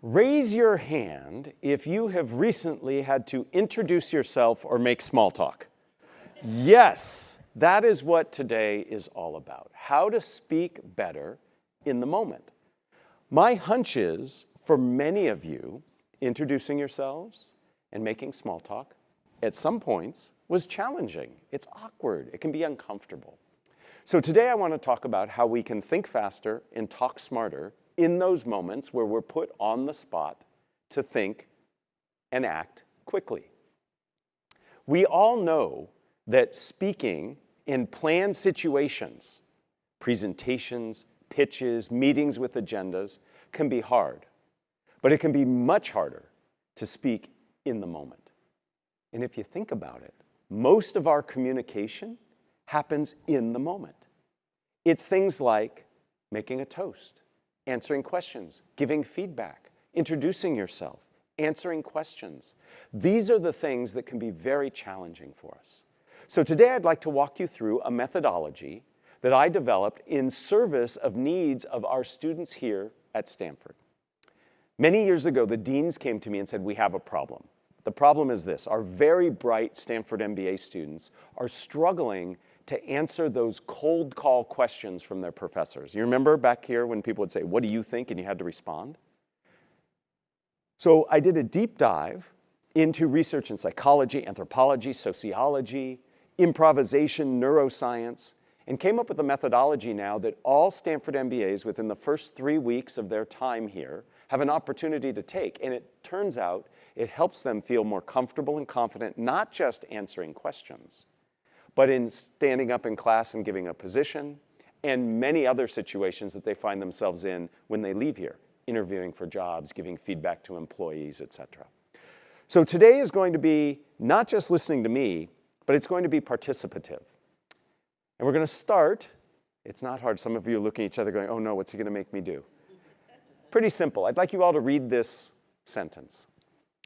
Raise your hand if you have recently had to introduce yourself or make small talk. Yes, that is what today is all about. How to speak better in the moment. My hunch is, for many of you, introducing yourselves and making small talk at some points was challenging. It's awkward. It can be uncomfortable. So today I want to talk about how we can think faster and talk smarter in those moments where we're put on the spot to think and act quickly. We all know that speaking in planned situations, presentations, pitches, meetings with agendas, can be hard. But it can be much harder to speak in the moment. And if you think about it, most of our communication happens in the moment. It's things like making a toast, answering questions, giving feedback, introducing yourself, answering questions. These are the things that can be very challenging for us. So today I'd like to walk you through a methodology that I developed in service of needs of our students here at Stanford. Many years ago, the deans came to me and said, we have a problem. The problem is this: our very bright Stanford MBA students are struggling to answer those cold call questions from their professors. You remember back here when people would say, what do you think? And you had to respond? So I did a deep dive into research in psychology, anthropology, sociology, improvisation, neuroscience, and came up with a methodology now that all Stanford MBAs within the first 3 weeks of their time here have an opportunity to take. And it turns out it helps them feel more comfortable and confident, not just answering questions, but in standing up in class and giving a position, and many other situations that they find themselves in when they leave here, interviewing for jobs, giving feedback to employees, etc. So today is going to be not just listening to me, but it's going to be participative. And we're going to start, it's not hard, some of you are looking at each other going, oh no, what's he going to make me do? Pretty simple. I'd like you all to read this sentence.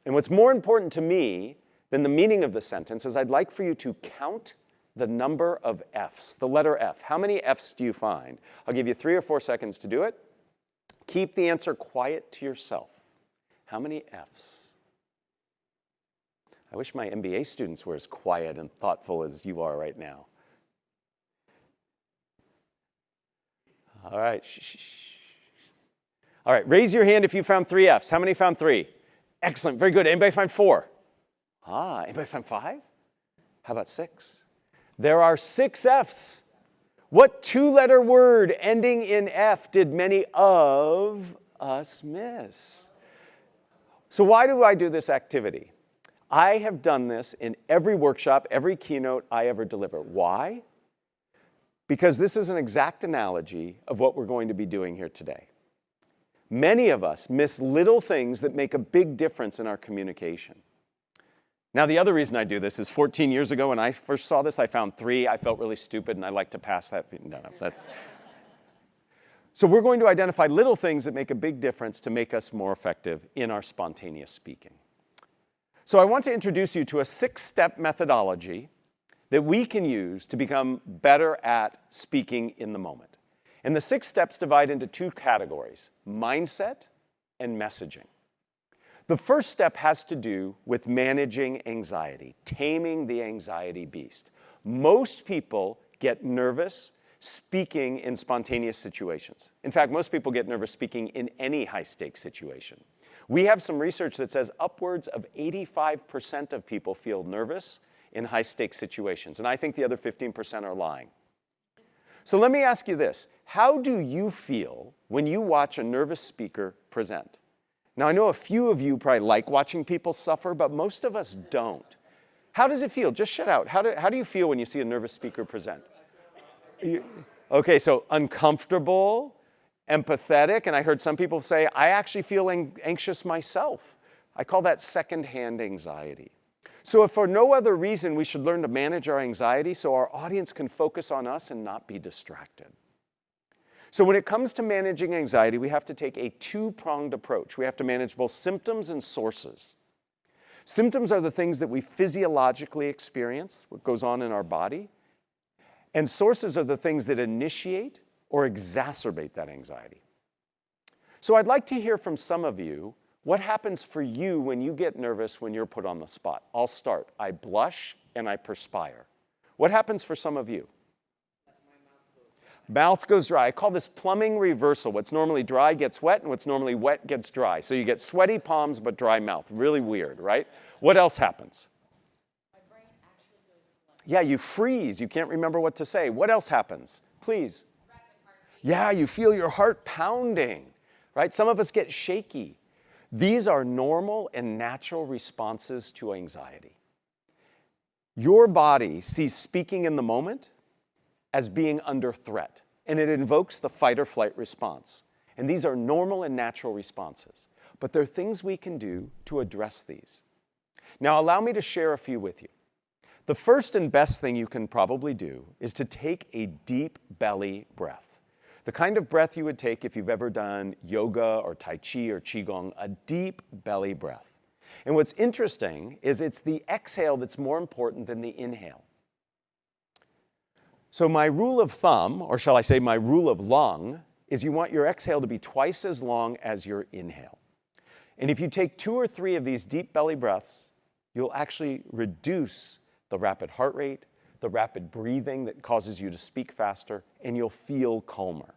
And what's more important to me than the meaning of the sentence is I'd like for you to count the number of F's, the letter F. How many F's do you find? I'll give you 3 or 4 seconds to do it. Keep the answer quiet to yourself. How many F's? I wish my MBA students were as quiet and thoughtful as you are right now. All right, shh. All right, raise your hand if you found 3 F's. How many found 3? Excellent, very good. Anybody find 4? Anybody find 5? How about 6? There are 6 F's. What 2-letter word ending in F did many of us miss? So why do I do this activity? I have done this in every workshop, every keynote I ever deliver. Why? Because this is an exact analogy of what we're going to be doing here today. Many of us miss little things that make a big difference in our communication. Now, the other reason I do this is 14 years ago when I first saw this, I found 3. I felt really stupid, and I like to pass that. No, that's... So we're going to identify little things that make a big difference to make us more effective in our spontaneous speaking. So I want to introduce you to a 6-step methodology that we can use to become better at speaking in the moment. And the 6 steps divide into 2 categories: mindset and messaging. The first step has to do with managing anxiety, taming the anxiety beast. Most people get nervous speaking in spontaneous situations. In fact, most people get nervous speaking in any high-stakes situation. We have some research that says upwards of 85% of people feel nervous in high-stakes situations, and I think the other 15% are lying. So let me ask you this. How do you feel when you watch a nervous speaker present? Now, I know a few of you probably like watching people suffer, but most of us don't. How does it feel? Just shout out. How do you feel when you see a nervous speaker present? Okay, so uncomfortable, empathetic, and I heard some people say, I actually feel anxious myself. I call that secondhand anxiety. So if for no other reason, we should learn to manage our anxiety so our audience can focus on us and not be distracted. So when it comes to managing anxiety, we have to take a 2-pronged approach. We have to manage both symptoms and sources. Symptoms are the things that we physiologically experience, what goes on in our body. And sources are the things that initiate or exacerbate that anxiety. So I'd like to hear from some of you What happens for you when you get nervous when you're put on the spot? I'll start. I blush and I perspire. What happens for some of you? Mouth goes dry. I call this plumbing reversal. What's normally dry gets wet, and what's normally wet gets dry. So you get sweaty palms but dry mouth. Really weird, right? What else happens? My brain actually goes blank. Yeah, you freeze. You can't remember what to say. What else happens? Please. Rapid heartbeat. Yeah, you feel your heart pounding, right? Some of us get shaky. These are normal and natural responses to anxiety. Your body sees speaking in the moment as being under threat, and it invokes the fight or flight response. And these are normal and natural responses. But there are things we can do to address these. Now, allow me to share a few with you. The first and best thing you can probably do is to take a deep belly breath. The kind of breath you would take if you've ever done yoga or Tai Chi or Qigong, a deep belly breath. And what's interesting is it's the exhale that's more important than the inhale. So my rule of thumb, or shall I say my rule of lung, is you want your exhale to be twice as long as your inhale. And if you take 2 or 3 of these deep belly breaths, you'll actually reduce the rapid heart rate, the rapid breathing that causes you to speak faster, and you'll feel calmer.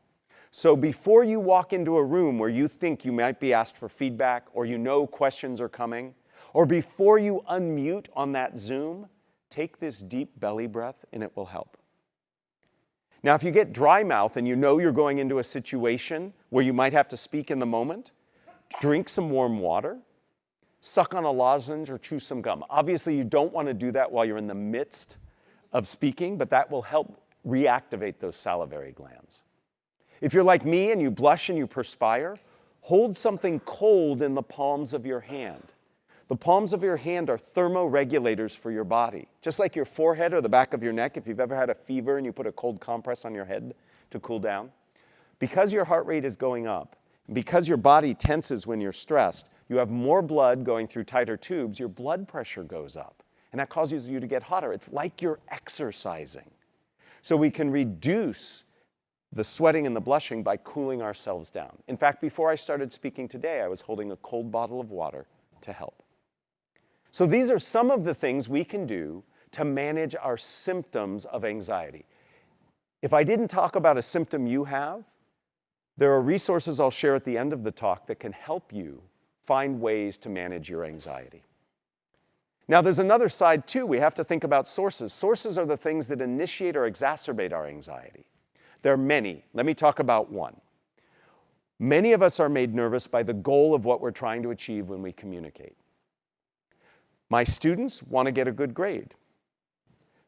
So before you walk into a room where you think you might be asked for feedback, or you know questions are coming, or before you unmute on that Zoom, take this deep belly breath and it will help. Now, if you get dry mouth and you know you're going into a situation where you might have to speak in the moment, drink some warm water, suck on a lozenge, or chew some gum. Obviously, you don't want to do that while you're in the midst of speaking, but that will help reactivate those salivary glands. If you're like me and you blush and you perspire, hold something cold in the palms of your hand. The palms of your hand are thermoregulators for your body. Just like your forehead or the back of your neck, if you've ever had a fever and you put a cold compress on your head to cool down. Because your heart rate is going up, because your body tenses when you're stressed, you have more blood going through tighter tubes, your blood pressure goes up. And that causes you to get hotter. It's like you're exercising. So we can reduce the sweating and the blushing by cooling ourselves down. In fact, before I started speaking today, I was holding a cold bottle of water to help. So these are some of the things we can do to manage our symptoms of anxiety. If I didn't talk about a symptom you have, there are resources I'll share at the end of the talk that can help you find ways to manage your anxiety. Now, there's another side too. We have to think about sources. Sources are the things that initiate or exacerbate our anxiety. There are many. Let me talk about one. Many of us are made nervous by the goal of what we're trying to achieve when we communicate. My students want to get a good grade.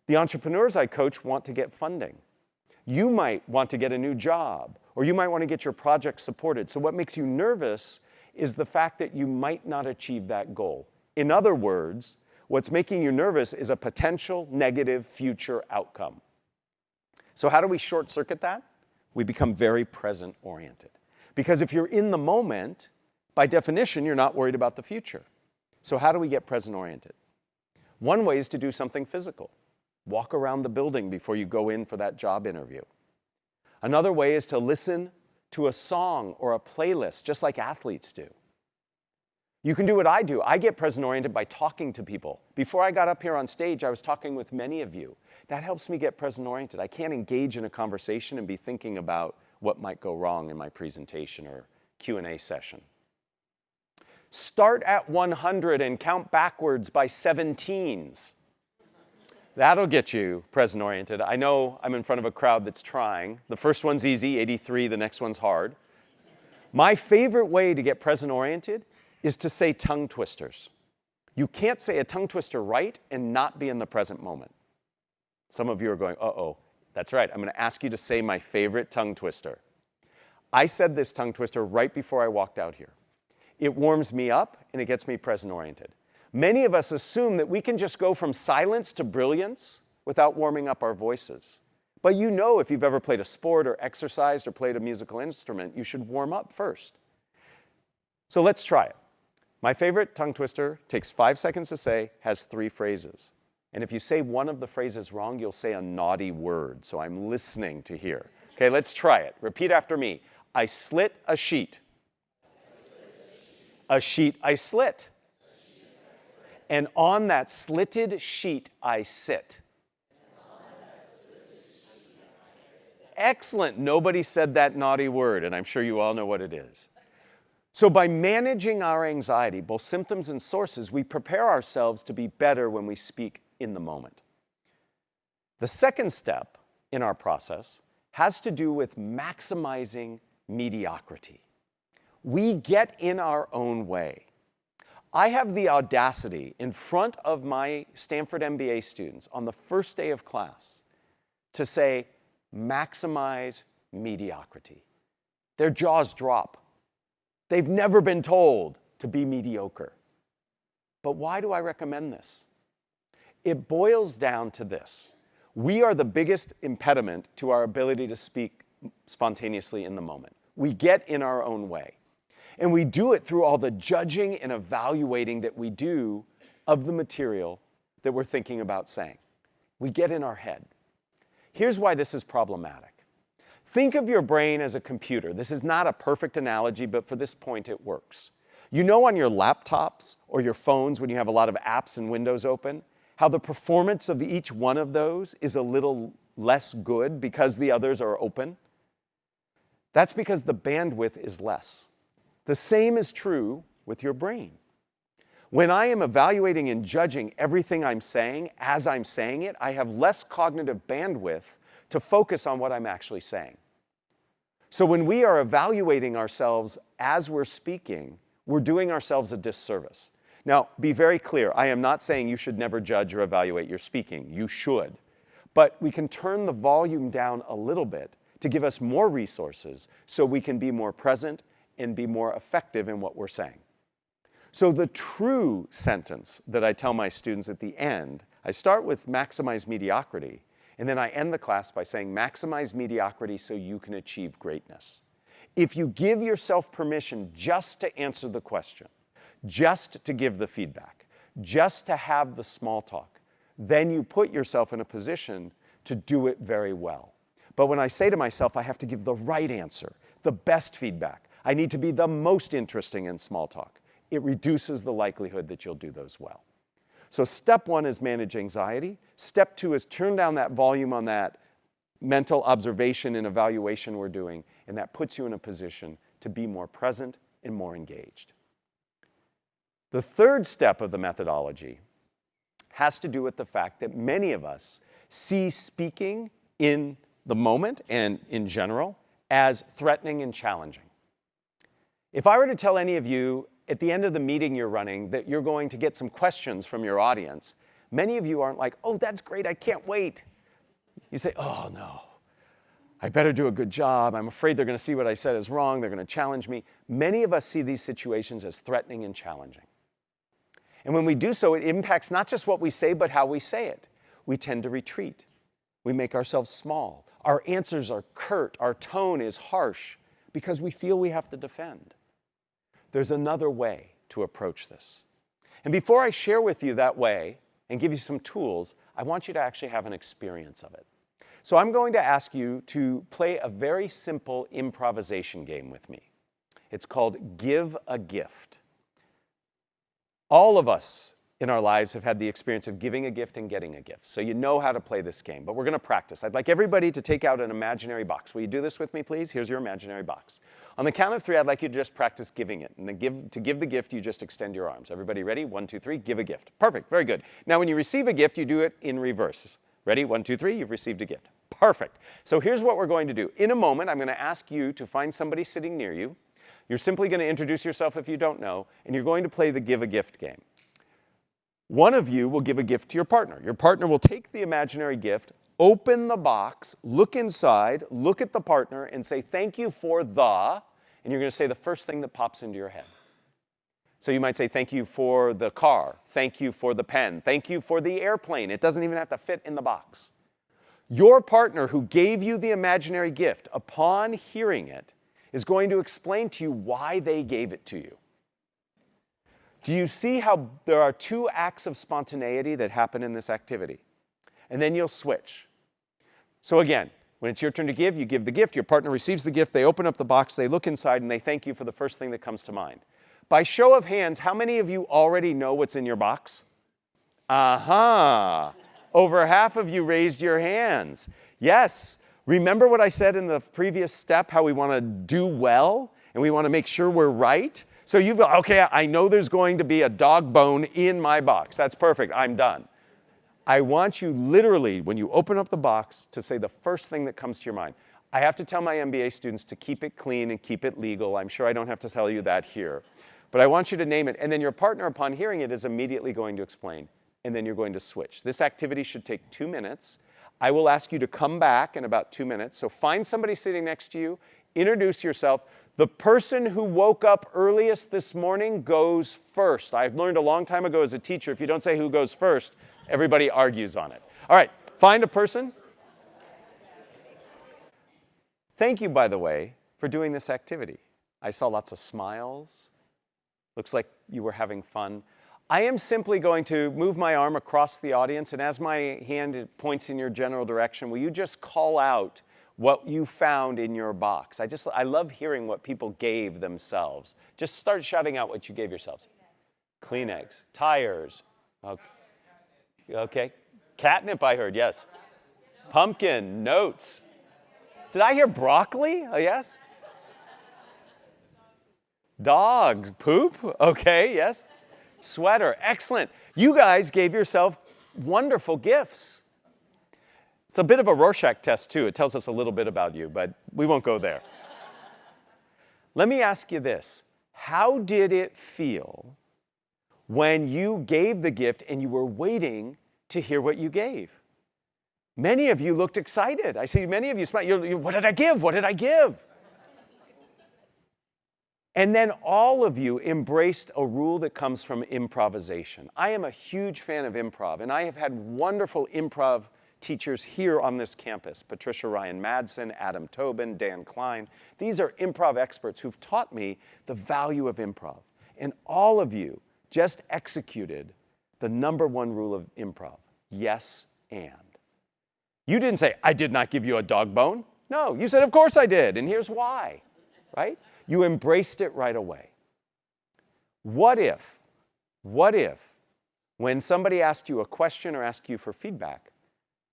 The entrepreneurs I coach want to get funding. You might want to get a new job, or you might want to get your project supported. So what makes you nervous is the fact that you might not achieve that goal. In other words, what's making you nervous is a potential negative future outcome. So how do we short circuit that? We become very present oriented. Because if you're in the moment, by definition, you're not worried about the future. So how do we get present oriented? One way is to do something physical. Walk around the building before you go in for that job interview. Another way is to listen to a song or a playlist, just like athletes do. You can do what I do. I get present oriented by talking to people. Before I got up here on stage, I was talking with many of you. That helps me get present oriented. I can't engage in a conversation and be thinking about what might go wrong in my presentation or Q&A session. Start at 100 and count backwards by 17s. That'll get you present oriented. I know I'm in front of a crowd that's trying. The first one's easy, 83, the next one's hard. My favorite way to get present oriented is to say tongue twisters. You can't say a tongue twister right and not be in the present moment. Some of you are going, uh-oh. That's right, I'm going to ask you to say my favorite tongue twister. I said this tongue twister right before I walked out here. It warms me up and it gets me present oriented. Many of us assume that we can just go from silence to brilliance without warming up our voices. But you know, if you've ever played a sport or exercised or played a musical instrument, you should warm up first. So let's try it. My favorite tongue twister takes 5 seconds to say, has 3 phrases. And if you say one of the phrases wrong, you'll say a naughty word. So I'm listening to hear. Okay, let's try it. Repeat after me. I slit a sheet. A sheet I slit. And on that slitted sheet I sit. Excellent. Nobody said that naughty word, and I'm sure you all know what it is. So by managing our anxiety, both symptoms and sources, we prepare ourselves to be better when we speak in the moment. The second step in our process has to do with maximizing mediocrity. We get in our own way. I have the audacity in front of my Stanford MBA students on the first day of class to say, maximize mediocrity. Their jaws drop. They've never been told to be mediocre. But why do I recommend this? It boils down to this. We are the biggest impediment to our ability to speak spontaneously in the moment. We get in our own way. And we do it through all the judging and evaluating that we do of the material that we're thinking about saying. We get in our head. Here's why this is problematic. Think of your brain as a computer. This is not a perfect analogy, but for this point it works. You know on your laptops or your phones when you have a lot of apps and windows open, how the performance of each one of those is a little less good because the others are open? That's because the bandwidth is less. The same is true with your brain. When I am evaluating and judging everything I'm saying as I'm saying it, I have less cognitive bandwidth to focus on what I'm actually saying. So when we are evaluating ourselves as we're speaking, we're doing ourselves a disservice. Now, be very clear. I am not saying you should never judge or evaluate your speaking. You should. But we can turn the volume down a little bit to give us more resources so we can be more present and be more effective in what we're saying. So the true sentence that I tell my students at the end, I start with maximize mediocrity, and then I end the class by saying maximize mediocrity so you can achieve greatness. If you give yourself permission just to answer the question, just to give the feedback, just to have the small talk, then you put yourself in a position to do it very well. But when I say to myself, I have to give the right answer, the best feedback, I need to be the most interesting in small talk, it reduces the likelihood that you'll do those well. So step one is manage anxiety. Step two is turn down that volume on that mental observation and evaluation we're doing, and that puts you in a position to be more present and more engaged. The third step of the methodology has to do with the fact that many of us see speaking in the moment and in general as threatening and challenging. If I were to tell any of you at the end of the meeting you're running that you're going to get some questions from your audience, many of you aren't like, oh, that's great, I can't wait. You say, oh no, I better do a good job. I'm afraid they're going to see what I said is wrong. They're going to challenge me. Many of us see these situations as threatening and challenging. And when we do so, it impacts not just what we say, but how we say it. We tend to retreat. We make ourselves small. Our answers are curt. Our tone is harsh because we feel we have to defend. There's another way to approach this. And before I share with you that way and give you some tools, I want you to actually have an experience of it. So I'm going to ask you to play a very simple improvisation game with me. It's called Give a Gift. All of us in our lives have had the experience of giving a gift and getting a gift. So you know how to play this game, but we're going to practice. I'd like everybody to take out an imaginary box. Will you do this with me, please? Here's your imaginary box. On the count of three, I'd like you to just practice giving it. And to give the gift, you just extend your arms. Everybody ready? 1, 2, 3, give a gift. Perfect, very good. Now when you receive a gift, you do it in reverse. Ready? 1, 2, 3, you've received a gift. Perfect. So here's what we're going to do. In a moment, I'm going to ask you to find somebody sitting near you. You're simply going to introduce yourself if you don't know, and you're going to play the give a gift game. One of you will give a gift to your partner. Your partner will take the imaginary gift, open the box, look inside, look at the partner, and say, thank you for the, and you're going to say the first thing that pops into your head. So you might say, thank you for the car, thank you for the pen, thank you for the airplane. It doesn't even have to fit in the box. Your partner who gave you the imaginary gift, upon hearing it, is going to explain to you why they gave it to you. Do you see how there are two acts of spontaneity that happen in this activity? And then you'll switch. So again, when it's your turn to give, you give the gift. Your partner receives the gift. They open up the box. They look inside, and they thank you for the first thing that comes to mind. By show of hands, how many of you already know what's in your box? Aha! Over half of you raised your hands. Yes. Remember what I said in the previous step, how we want to do well and we want to make sure we're right? So you've got, okay, I know there's going to be a dog bone in my box. That's perfect. I'm done. I want you literally, when you open up the box, to say the first thing that comes to your mind. I have to tell my MBA students to keep it clean and keep it legal. I'm sure I don't have to tell you that here. But I want you to name it. And then your partner, upon hearing it, is immediately going to explain. And then you're going to switch. This activity should take 2 minutes. I will ask you to come back in about 2 minutes. So find somebody sitting next to you. Introduce yourself. The person who woke up earliest this morning goes first. I've learned a long time ago as a teacher, if you don't say who goes first, everybody argues on it. All right, find a person. Thank you, by the way, for doing this activity. I saw lots of smiles. Looks like you were having fun. I am simply going to move my arm across the audience, and as my hand points in your general direction, will you just call out what you found in your box? I love hearing what people gave themselves. Just start shouting out what you gave yourselves. Kleenex, tires. Okay. Catnip, I heard, yes. Pumpkin, notes. Did I hear broccoli? Oh, yes. Dogs, poop. Okay, yes. Sweater, excellent. You guys gave yourself wonderful gifts. It's a bit of a Rorschach test, too. It tells us a little bit about you, but we won't go there. Let me ask you this. How did it feel when you gave the gift and you were waiting to hear what you gave? Many of you looked excited. I see many of you smile. What did I give? What did I give? And then all of you embraced a rule that comes from improvisation. I am a huge fan of improv, and I have had wonderful improv teachers here on this campus. Patricia Ryan Madsen, Adam Tobin, Dan Klein. These are improv experts who've taught me the value of improv. And all of you just executed the number one rule of improv. Yes, and. You didn't say, I did not give you a dog bone. No, you said, of course I did, and here's why, right? You embraced it right away. What if, when somebody asked you a question or asked you for feedback,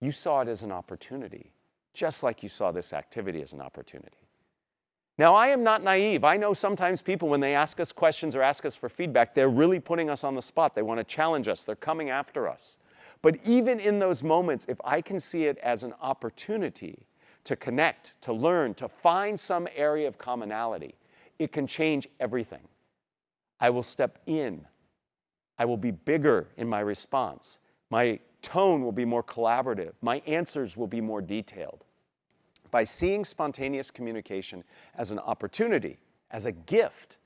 you saw it as an opportunity, just like you saw this activity as an opportunity? Now, I am not naive. I know sometimes people, when they ask us questions or ask us for feedback, they're really putting us on the spot. They want to challenge us. They're coming after us. But even in those moments, if I can see it as an opportunity to connect, to learn, to find some area of commonality, it can change everything. I will step in. I will be bigger in my response. My tone will be more collaborative. My answers will be more detailed. By seeing spontaneous communication as an opportunity, as a gift,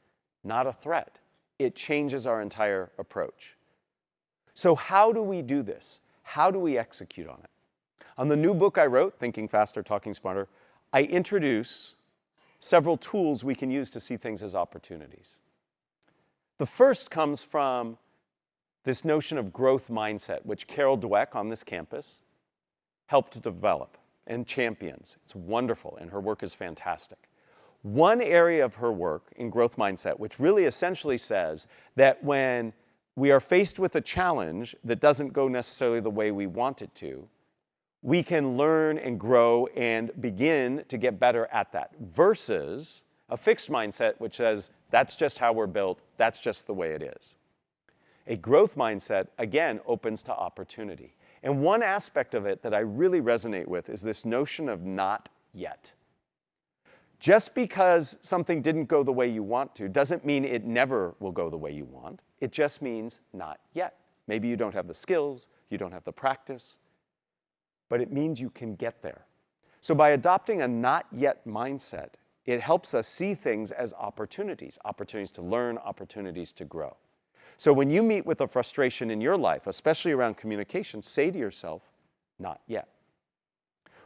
not a threat, it changes our entire approach. So how do we do this? How do we execute on it? On the new book I wrote, Thinking Faster, Talking Smarter, I introduce several tools we can use to see things as opportunities. The first comes from this notion of growth mindset, which Carol Dweck on this campus helped to develop and champions. It's wonderful, and her work is fantastic. One area of her work in growth mindset, which really essentially says that when we are faced with a challenge that doesn't go necessarily the way we want it to, we can learn and grow and begin to get better at that, versus a fixed mindset which says, that's just how we're built, that's just the way it is. A growth mindset, again, opens to opportunity. And one aspect of it that I really resonate with is this notion of not yet. Just because something didn't go the way you want to doesn't mean it never will go the way you want. It just means not yet. Maybe you don't have the skills, you don't have the practice, but it means you can get there. So by adopting a not yet mindset, it helps us see things as opportunities, opportunities to learn, opportunities to grow. So when you meet with a frustration in your life, especially around communication, say to yourself, not yet.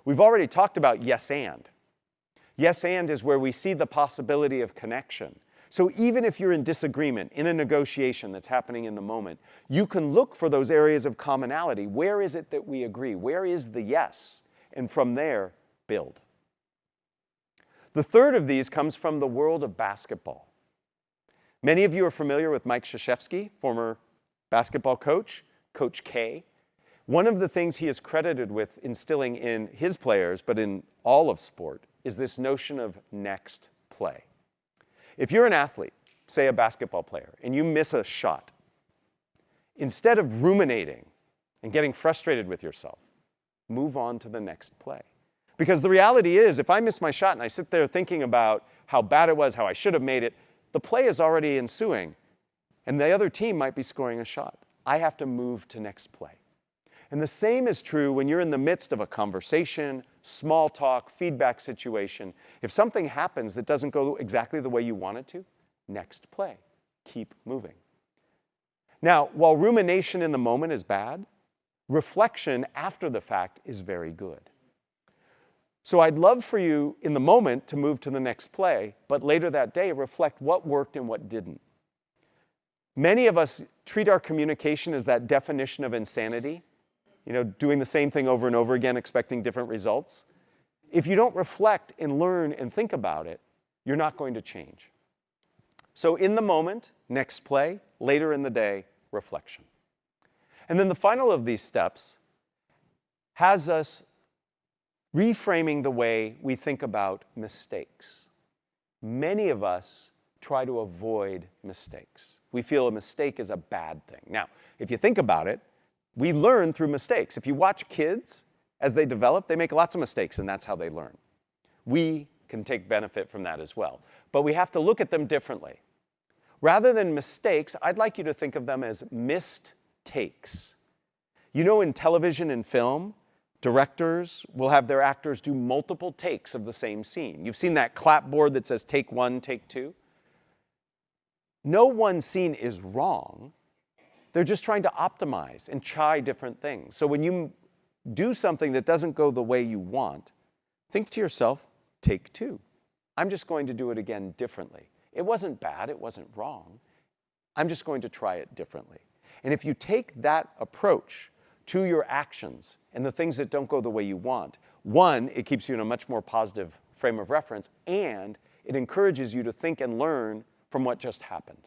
We've already talked about yes and. Yes and is where we see the possibility of connection. So even if you're in disagreement, in a negotiation that's happening in the moment, you can look for those areas of commonality. Where is it that we agree? Where is the yes? And from there, build. The third of these comes from the world of basketball. Many of you are familiar with Mike Krzyzewski, former basketball coach, Coach K. One of the things he is credited with instilling in his players, but in all of sport, is this notion of next play. If you're an athlete, say a basketball player, and you miss a shot, instead of ruminating and getting frustrated with yourself, move on to the next play. Because the reality is, if I miss my shot and I sit there thinking about how bad it was, how I should have made it, the play is already ensuing, and the other team might be scoring a shot. I have to move to next play. And the same is true when you're in the midst of a conversation, small talk, feedback situation. If something happens that doesn't go exactly the way you want it to, next play. Keep moving. Now, while rumination in the moment is bad, reflection after the fact is very good. So I'd love for you in the moment to move to the next play, but later that day reflect what worked and what didn't. Many of us treat our communication as that definition of insanity, doing the same thing over and over again, expecting different results. If you don't reflect and learn and think about it, you're not going to change. So in the moment, next play, later in the day, reflection. And then the final of these steps has us reframing the way we think about mistakes. Many of us try to avoid mistakes. We feel a mistake is a bad thing. Now, if you think about it, we learn through mistakes. If you watch kids as they develop, they make lots of mistakes, and that's how they learn. We can take benefit from that as well. But we have to look at them differently. Rather than mistakes, I'd like you to think of them as missed takes. In television and film, directors will have their actors do multiple takes of the same scene. You've seen that clapboard that says take one, take two. No one scene is wrong. They're just trying to optimize and try different things. So when you do something that doesn't go the way you want, think to yourself, take two. I'm just going to do it again differently. It wasn't bad, it wasn't wrong. I'm just going to try it differently. And if you take that approach to your actions and the things that don't go the way you want, one, it keeps you in a much more positive frame of reference, and it encourages you to think and learn from what just happened.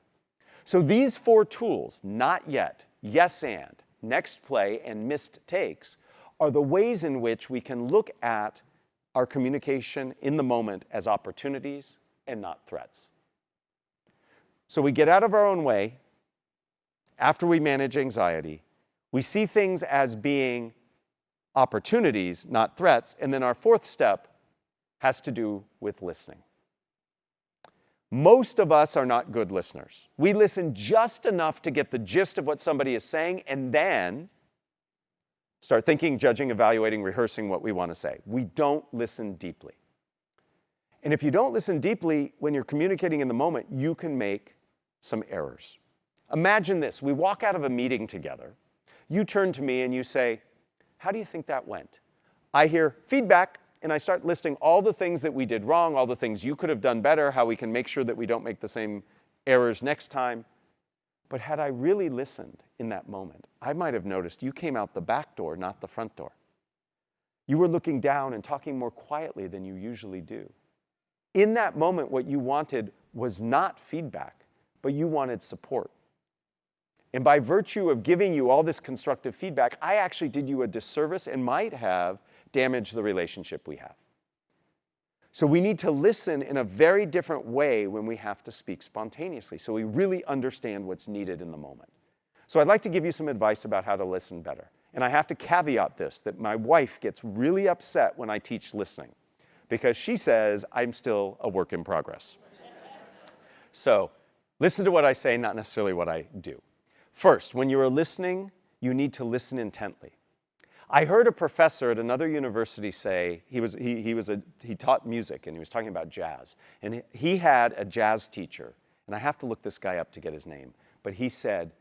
So these 4 tools, not yet, yes and, next play, and missed takes, are the ways in which we can look at our communication in the moment as opportunities and not threats. So we get out of our own way after we manage anxiety. We see things as being opportunities, not threats. And then our 4th step has to do with listening. Most of us are not good listeners. We listen just enough to get the gist of what somebody is saying and then start thinking, judging, evaluating, rehearsing what we want to say. We don't listen deeply. And if you don't listen deeply when you're communicating in the moment, you can make some errors. Imagine this. We walk out of a meeting together. You turn to me and you say, "How do you think that went?" I hear feedback, and I start listing all the things that we did wrong, all the things you could have done better, how we can make sure that we don't make the same errors next time. But had I really listened in that moment, I might have noticed you came out the back door, not the front door. You were looking down and talking more quietly than you usually do. In that moment, what you wanted was not feedback, but you wanted support. And by virtue of giving you all this constructive feedback, I actually did you a disservice and might have damaged the relationship we have. So we need to listen in a very different way when we have to speak spontaneously, so we really understand what's needed in the moment. So I'd like to give you some advice about how to listen better. And I have to caveat this, that my wife gets really upset when I teach listening, because she says I'm still a work in progress. So listen to what I say, not necessarily what I do. First, when you are listening, you need to listen intently. I heard a professor at another university say, he taught music and he was talking about jazz. And he had a jazz teacher, and I have to look this guy up to get his name, but he said,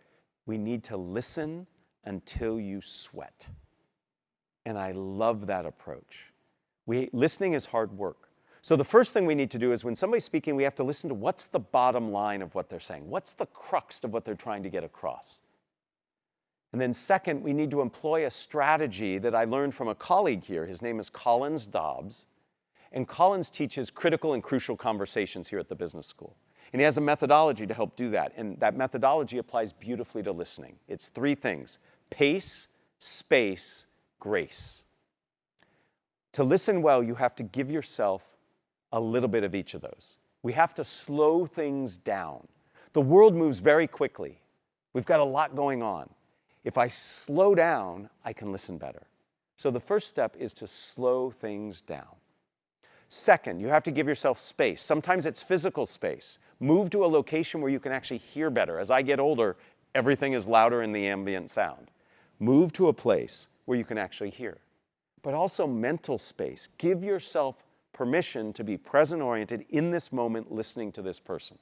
we need to listen until you sweat. And I love that approach. Listening is hard work. So the first thing we need to do is when somebody's speaking, we have to listen to what's the bottom line of what they're saying. What's the crux of what they're trying to get across? And then second, we need to employ a strategy that I learned from a colleague here. His name is Collins Dobbs. And Collins teaches critical and crucial conversations here at the business school. And he has a methodology to help do that. And that methodology applies beautifully to listening. It's 3 things: pace, space, grace. To listen well, you have to give yourself a little bit of each of those. We have to slow things down. The world moves very quickly. We've got a lot going on. If I slow down, I can listen better. So the first step is to slow things down. Second, you have to give yourself space. Sometimes it's physical space. Move to a location where you can actually hear better. As I get older, everything is louder in the ambient sound. Move to a place where you can actually hear. But also mental space. Give yourself permission to be present-oriented in this moment, listening to this person.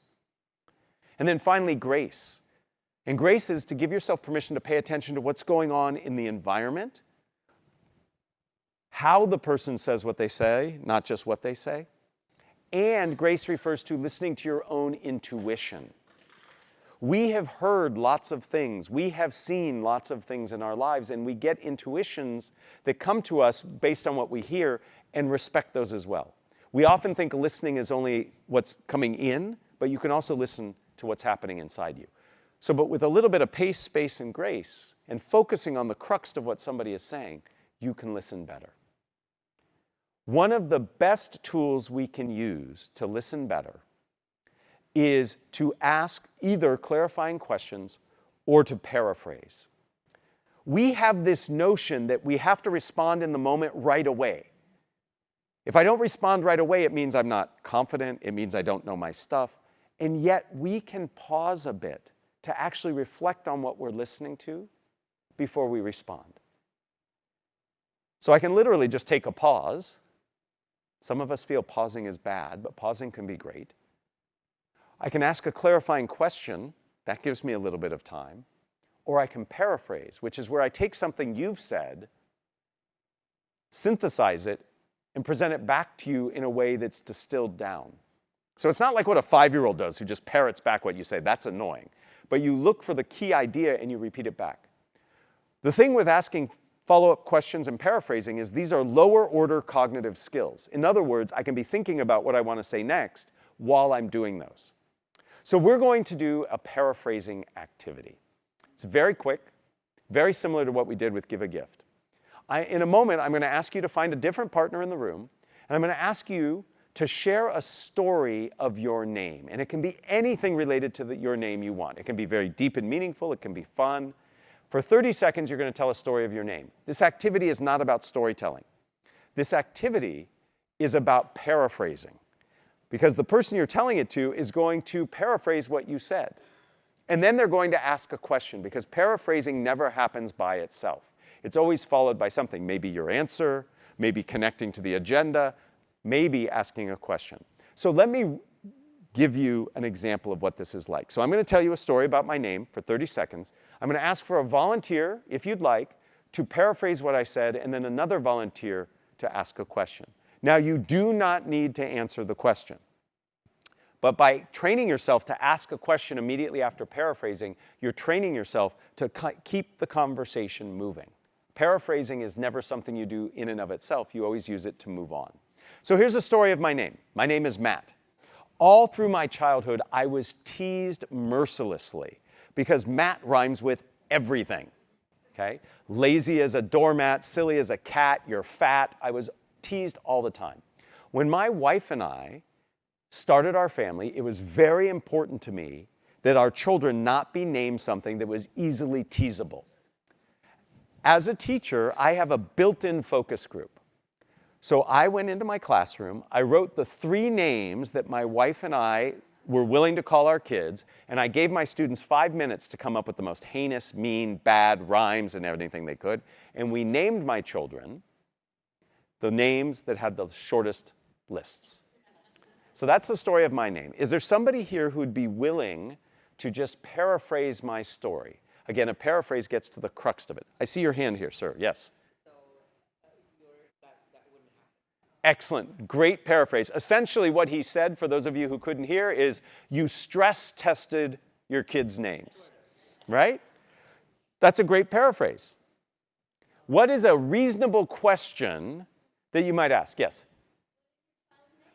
And then finally, grace. And grace is to give yourself permission to pay attention to what's going on in the environment, how the person says what they say, not just what they say. And grace refers to listening to your own intuition. We have heard lots of things. We have seen lots of things in our lives, and we get intuitions that come to us based on what we hear, and respect those as well. We often think listening is only what's coming in, but you can also listen to what's happening inside you. So, but with a little bit of pace, space, and grace, and focusing on the crux of what somebody is saying, you can listen better. One of the best tools we can use to listen better is to ask either clarifying questions or to paraphrase. We have this notion that we have to respond in the moment right away. If I don't respond right away, it means I'm not confident, it means I don't know my stuff, and yet we can pause a bit to actually reflect on what we're listening to before we respond. So I can literally just take a pause. Some of us feel pausing is bad, but pausing can be great. I can ask a clarifying question. That gives me a little bit of time. Or I can paraphrase, which is where I take something you've said, synthesize it, and present it back to you in a way that's distilled down. So it's not like what a 5-year-old does who just parrots back what you say. That's annoying. But you look for the key idea and you repeat it back. The thing with asking follow-up questions and paraphrasing is these are lower order cognitive skills. In other words, I can be thinking about what I want to say next while I'm doing those. So we're going to do a paraphrasing activity. It's very quick, very similar to what we did with Give a Gift. In a moment, I'm going to ask you to find a different partner in the room, and I'm going to ask you to share a story of your name. And it can be anything related to your name you want. It can be very deep and meaningful. It can be fun. For 30 seconds, you're going to tell a story of your name. This activity is not about storytelling. This activity is about paraphrasing, because the person you're telling it to is going to paraphrase what you said. And then they're going to ask a question, because paraphrasing never happens by itself. It's always followed by something, maybe your answer, maybe connecting to the agenda, maybe asking a question. So let me give you an example of what this is like. So I'm going to tell you a story about my name for 30 seconds. I'm going to ask for a volunteer, if you'd like, to paraphrase what I said, and then another volunteer to ask a question. Now, you do not need to answer the question. But by training yourself to ask a question immediately after paraphrasing, you're training yourself to keep the conversation moving. Paraphrasing is never something you do in and of itself. You always use it to move on. So here's a story of my name. My name is Matt. All through my childhood, I was teased mercilessly because Matt rhymes with everything. Okay? Lazy as a doormat, silly as a cat, you're fat. I was teased all the time. When my wife and I started our family, it was very important to me that our children not be named something that was easily teasable. As a teacher, I have a built-in focus group. So I went into my classroom, I wrote the 3 names that my wife and I were willing to call our kids, and I gave my students 5 minutes to come up with the most heinous, mean, bad rhymes and everything they could. And we named my children the names that had the shortest lists. So that's the story of my name. Is there somebody here who'd be willing to just paraphrase my story? Again, a paraphrase gets to the crux of it. I see your hand here, sir. Yes? So that wouldn't happen. Excellent. Great paraphrase. Essentially, what he said, for those of you who couldn't hear, is you stress tested your kids' names. Right? That's a great paraphrase. What is a reasonable question that you might ask? Yes?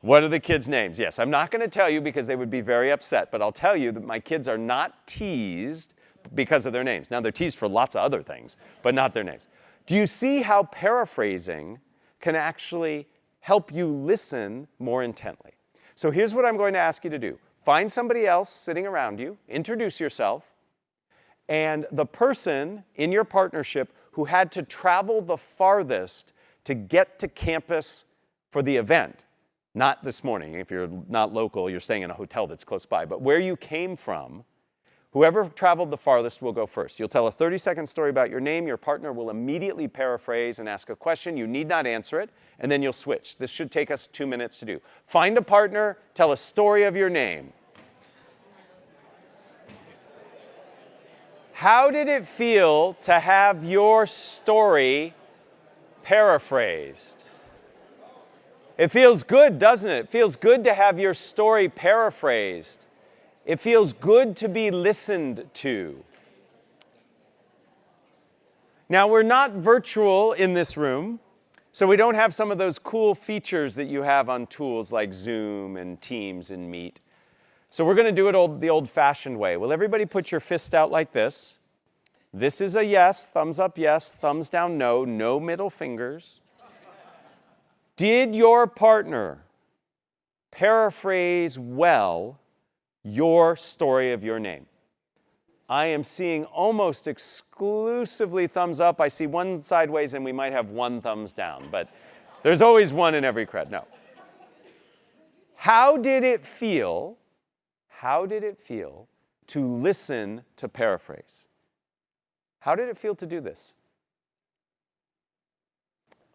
What are the kids' names? Yes, I'm not going to tell you because they would be very upset, but I'll tell you that my kids are not teased because of their names. Now, they're teased for lots of other things, but not their names. Do you see how paraphrasing can actually help you listen more intently? So here's what I'm going to ask you to do. Find somebody else sitting around you, introduce yourself, and the person in your partnership who had to travel the farthest to get to campus for the event. Not this morning. If you're not local, you're staying in a hotel that's close by. But where you came from, whoever traveled the farthest will go first. You'll tell a 30-second story about your name. Your partner will immediately paraphrase and ask a question. You need not answer it, and then you'll switch. This should take us 2 minutes to do. Find a partner. Tell a story of your name. How did it feel to have your story paraphrased? It feels good, doesn't it? It feels good to have your story paraphrased. It feels good to be listened to. Now, we're not virtual in this room, so we don't have some of those cool features that you have on tools like Zoom and Teams and Meet. So we're going to do it the old-fashioned way. Will everybody put your fist out like this? This is a yes, thumbs up yes, thumbs down no, no middle fingers. Did your partner paraphrase well your story of your name? I am seeing almost exclusively thumbs up. I see one sideways and we might have one thumbs down, but there's always one in every crowd. No. How did it feel? How did it feel to listen to paraphrase? How did it feel to do this?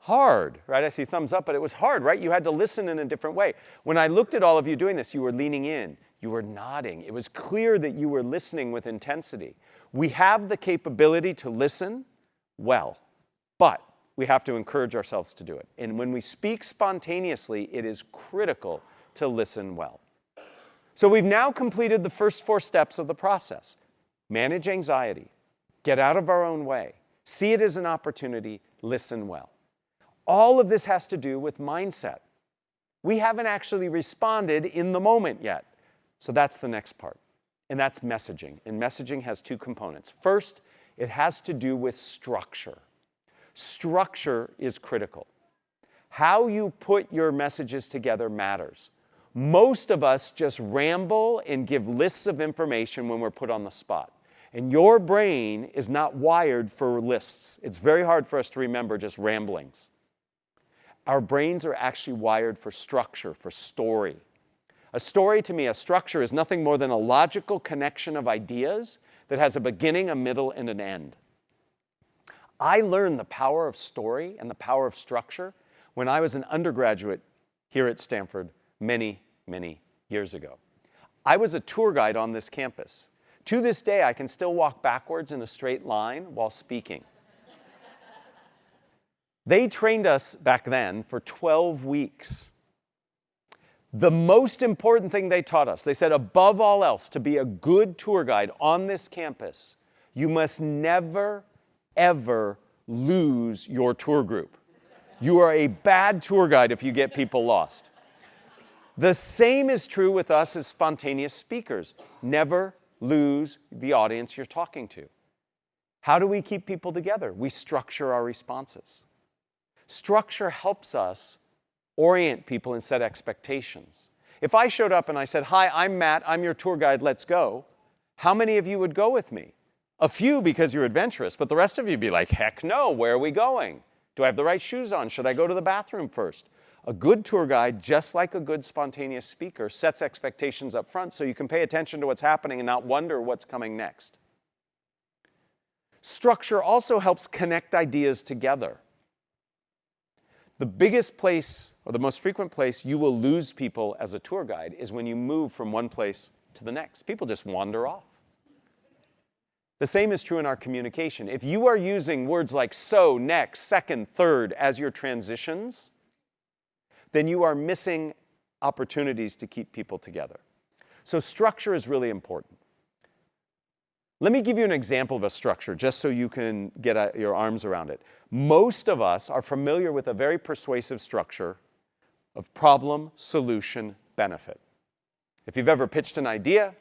Hard, right? I see thumbs up, but it was hard, right? You had to listen in a different way. When I looked at all of you doing this, you were leaning in, you were nodding. It was clear that you were listening with intensity. We have the capability to listen well, but we have to encourage ourselves to do it. And when we speak spontaneously, it is critical to listen well. So we've now completed the first 4 steps of the process. Manage anxiety, get out of our own way, see it as an opportunity, listen well. All of this has to do with mindset. We haven't actually responded in the moment yet. So that's the next part, and that's messaging. And messaging has 2 components. First, it has to do with structure. Structure is critical. How you put your messages together matters. Most of us just ramble and give lists of information when we're put on the spot. And your brain is not wired for lists. It's very hard for us to remember just ramblings. Our brains are actually wired for structure, for story. A story, to me, a structure, is nothing more than a logical connection of ideas that has a beginning, a middle, and an end. I learned the power of story and the power of structure when I was an undergraduate here at Stanford many, many years ago. I was a tour guide on this campus. To this day, I can still walk backwards in a straight line while speaking. They trained us back then for 12 weeks. The most important thing they taught us, they said above all else, to be a good tour guide on this campus, you must never, ever lose your tour group. You are a bad tour guide if you get people lost. The same is true with us as spontaneous speakers. Never lose the audience you're talking to. How do we keep people together? We structure our responses. Structure helps us orient people and set expectations. If I showed up and I said, "Hi, I'm Matt, I'm your tour guide, let's go," how many of you would go with me? A few because you're adventurous, but the rest of you would be like, "Heck no, where are we going? Do I have the right shoes on? Should I go to the bathroom first?" A good tour guide, just like a good spontaneous speaker, sets expectations up front so you can pay attention to what's happening and not wonder what's coming next. Structure also helps connect ideas together. The biggest place, or the most frequent place, you will lose people as a tour guide is when you move from one place to the next. People just wander off. The same is true in our communication. If you are using words like so, next, second, third as your transitions, then you are missing opportunities to keep people together. So structure is really important. Let me give you an example of a structure just so you can get your arms around it. Most of us are familiar with a very persuasive structure of problem, solution, benefit. If you've ever pitched an idea,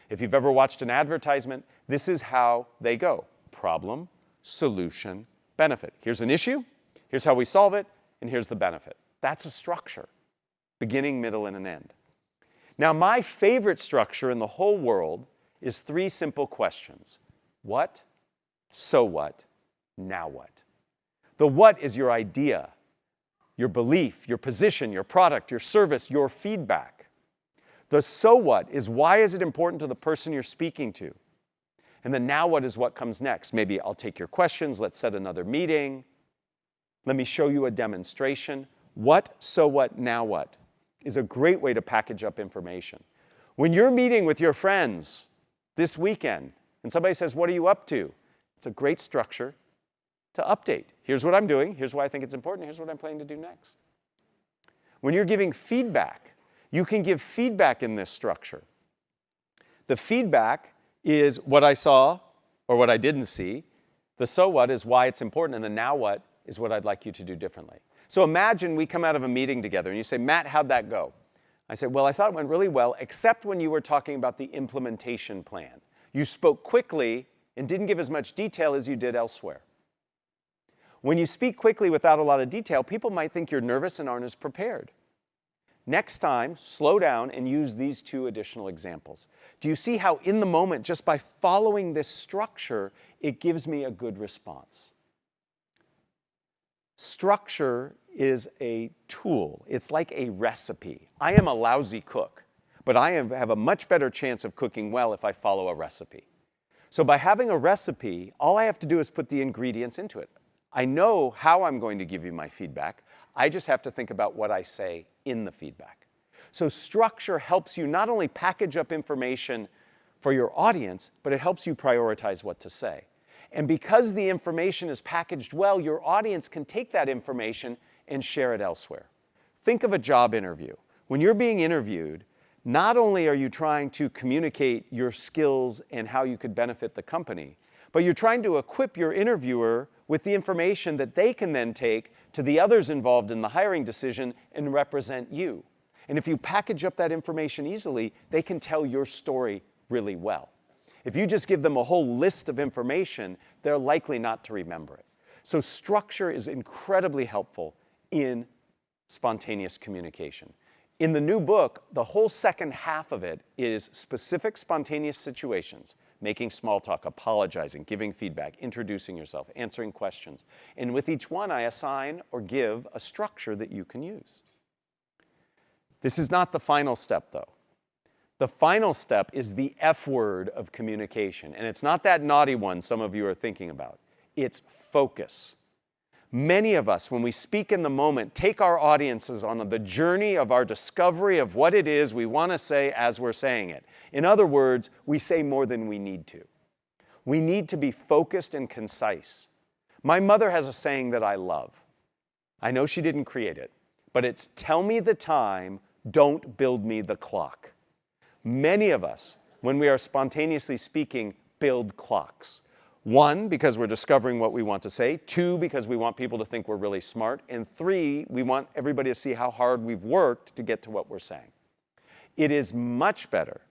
if you've ever watched an advertisement, this is how they go. Problem, solution, benefit. Here's an issue, here's how we solve it, and here's the benefit. That's a structure. Beginning, middle, and an end. Now, my favorite structure in the whole world is 3 simple questions. What? So what? Now what? The what is your idea, your belief, your position, your product, your service, your feedback. The so what is why is it important to the person you're speaking to? And the now what is what comes next. Maybe I'll take your questions, let's set another meeting. Let me show you a demonstration. What, so what, now what is a great way to package up information. When you're meeting with your friends this weekend and somebody says, what are you up to? It's a great structure to update. Here's what I'm doing. Here's why I think it's important. Here's what I'm planning to do next. When you're giving feedback, you can give feedback in this structure. The feedback is what I saw or what I didn't see. The so what is why it's important, and the now what is what I'd like you to do differently. So imagine we come out of a meeting together and you say, Matt, how'd that go? I said, well, I thought it went really well, except when you were talking about the implementation plan. You spoke quickly and didn't give as much detail as you did elsewhere. When you speak quickly without a lot of detail, people might think you're nervous and aren't as prepared. Next time, slow down and use these 2 additional examples. Do you see how in the moment, just by following this structure, it gives me a good response? Structure is a tool. It's like a recipe. I am a lousy cook, but I have a much better chance of cooking well if I follow a recipe. So by having a recipe, all I have to do is put the ingredients into it. I know how I'm going to give you my feedback. I just have to think about what I say in the feedback. So structure helps you not only package up information for your audience, but it helps you prioritize what to say. And because the information is packaged well, your audience can take that information and share it elsewhere. Think of a job interview. When you're being interviewed, not only are you trying to communicate your skills and how you could benefit the company, but you're trying to equip your interviewer with the information that they can then take to the others involved in the hiring decision and represent you. And if you package up that information easily, they can tell your story really well. If you just give them a whole list of information, they're likely not to remember it. So structure is incredibly helpful in spontaneous communication. In the new book, the whole second half of it is specific spontaneous situations, making small talk, apologizing, giving feedback, introducing yourself, answering questions. And with each one, I assign or give a structure that you can use. This is not the final step, though. The final step is the F word of communication. And it's not that naughty one some of you are thinking about. It's focus. Many of us, when we speak in the moment, take our audiences on the journey of our discovery of what it is we want to say as we're saying it. In other words, we say more than we need to. We need to be focused and concise. My mother has a saying that I love. I know she didn't create it, but it's tell me the time, don't build me the clock. Many of us, when we are spontaneously speaking, build clocks. 1, because we're discovering what we want to say. 2, because we want people to think we're really smart. And 3, we want everybody to see how hard we've worked to get to what we're saying. It is much better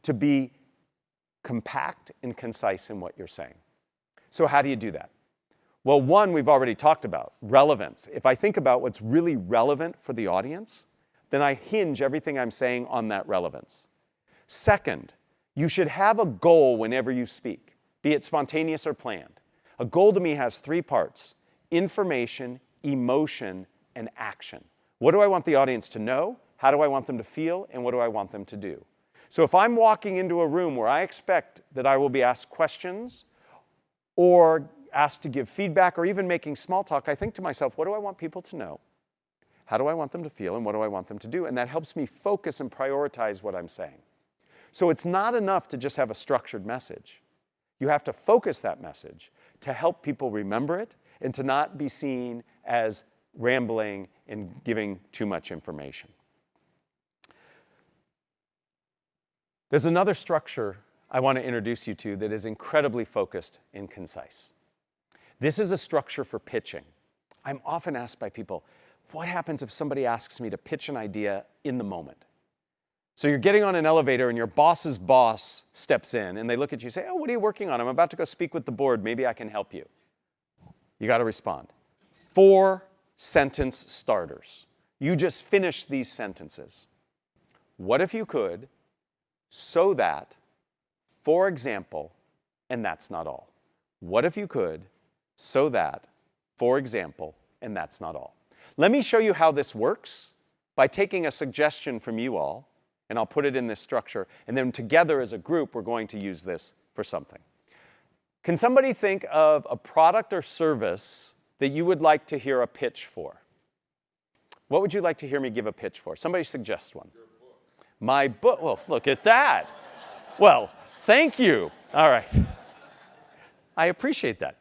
to be compact and concise in what you're saying. So how do you do that? Well, 1, we've already talked about, relevance. If I think about what's really relevant for the audience, then I hinge everything I'm saying on that relevance. Second, you should have a goal whenever you speak, be it spontaneous or planned. A goal to me has 3 parts: information, emotion, and action. What do I want the audience to know? How do I want them to feel? And what do I want them to do? So if I'm walking into a room where I expect that I will be asked questions or asked to give feedback or even making small talk, I think to myself, what do I want people to know? How do I want them to feel? And what do I want them to do? And that helps me focus and prioritize what I'm saying. So it's not enough to just have a structured message. You have to focus that message to help people remember it and to not be seen as rambling and giving too much information. There's another structure I want to introduce you to that is incredibly focused and concise. This is a structure for pitching. I'm often asked by people, what happens if somebody asks me to pitch an idea in the moment? So you're getting on an elevator and your boss's boss steps in and they look at you and say, oh, what are you working on? I'm about to go speak with the board. Maybe I can help you. You got to respond. 4 sentence starters. You just finish these sentences. What if you could, so that, for example, and that's not all. What if you could, so that, for example, and that's not all. Let me show you how this works by taking a suggestion from you all, and I'll put it in this structure, and then together as a group, we're going to use this for something. Can somebody think of a product or service that you would like to hear a pitch for? What would you like to hear me give a pitch for? Somebody suggest one. Your book. My book. Well, look at that. Well, thank you. All right. I appreciate that.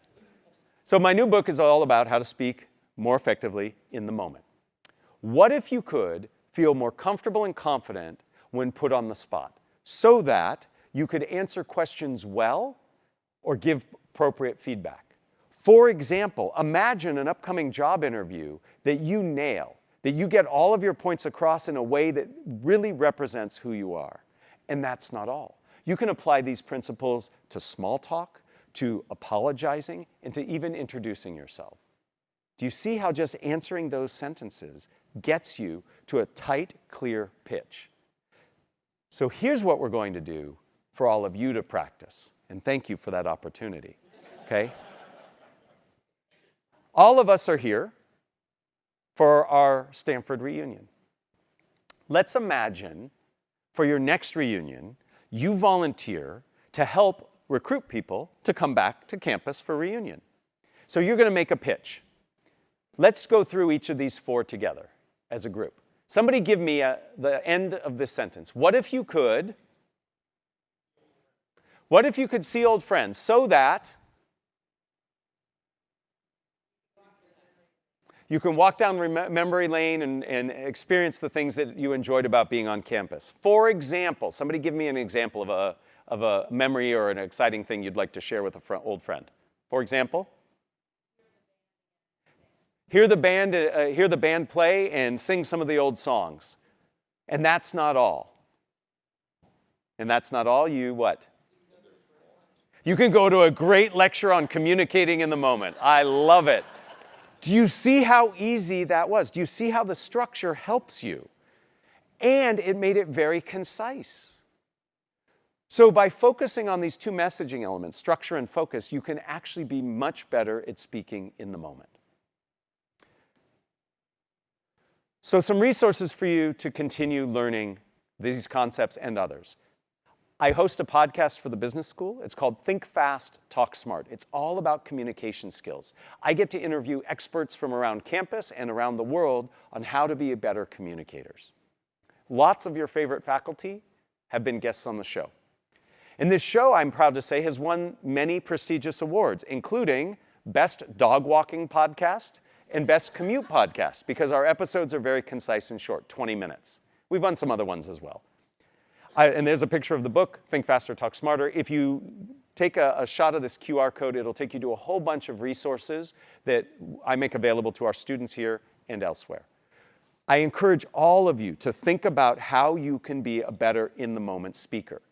So my new book is all about how to speak more effectively in the moment. What if you could feel more comfortable and confident when put on the spot, so that you could answer questions well or give appropriate feedback? For example, imagine an upcoming job interview that you nail, that you get all of your points across in a way that really represents who you are. And that's not all. You can apply these principles to small talk, to apologizing, and to even introducing yourself. Do you see how just answering those sentences gets you to a tight, clear pitch? So here's what we're going to do for all of you to practice. And thank you for that opportunity. Okay? All of us are here for our Stanford reunion. Let's imagine for your next reunion, you volunteer to help recruit people to come back to campus for reunion. So you're going to make a pitch. Let's go through each of these 4 together as a group. Somebody give me the end of this sentence. What if you could see old friends so that you can walk down memory lane and experience the things that you enjoyed about being on campus? For example, somebody give me an example of a memory or an exciting thing you'd like to share with an old friend. For example? Hear the band play and sing some of the old songs. And that's not all. And that's not all. You what? You can go to a great lecture on communicating in the moment. I love it. Do you see how easy that was? Do you see how the structure helps you? And it made it very concise. So by focusing on these 2 messaging elements, structure and focus, you can actually be much better at speaking in the moment. So some resources for you to continue learning these concepts and others. I host a podcast for the business school. It's called Think Fast, Talk Smart. It's all about communication skills. I get to interview experts from around campus and around the world on how to be better communicators. Lots of your favorite faculty have been guests on the show. And this show, I'm proud to say, has won many prestigious awards, including Best Dog Walking Podcast and Best Commute Podcast, because our episodes are very concise and short, 20 minutes. We've won some other ones as well. And there's a picture of the book, Think Faster, Talk Smarter. If you take a shot of this QR code, it'll take you to a whole bunch of resources that I make available to our students here and elsewhere. I encourage all of you to think about how you can be a better in-the-moment speaker.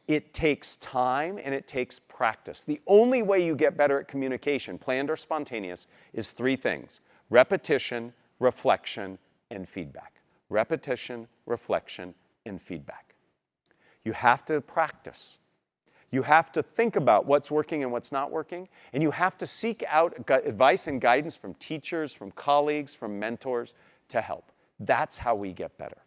It takes time and it takes practice. The only way you get better at communication, planned or spontaneous, is 3 things: repetition, reflection, and feedback. Repetition, reflection, and feedback. You have to practice. You have to think about what's working and what's not working, and you have to seek out advice and guidance from teachers, from colleagues, from mentors to help. That's how we get better.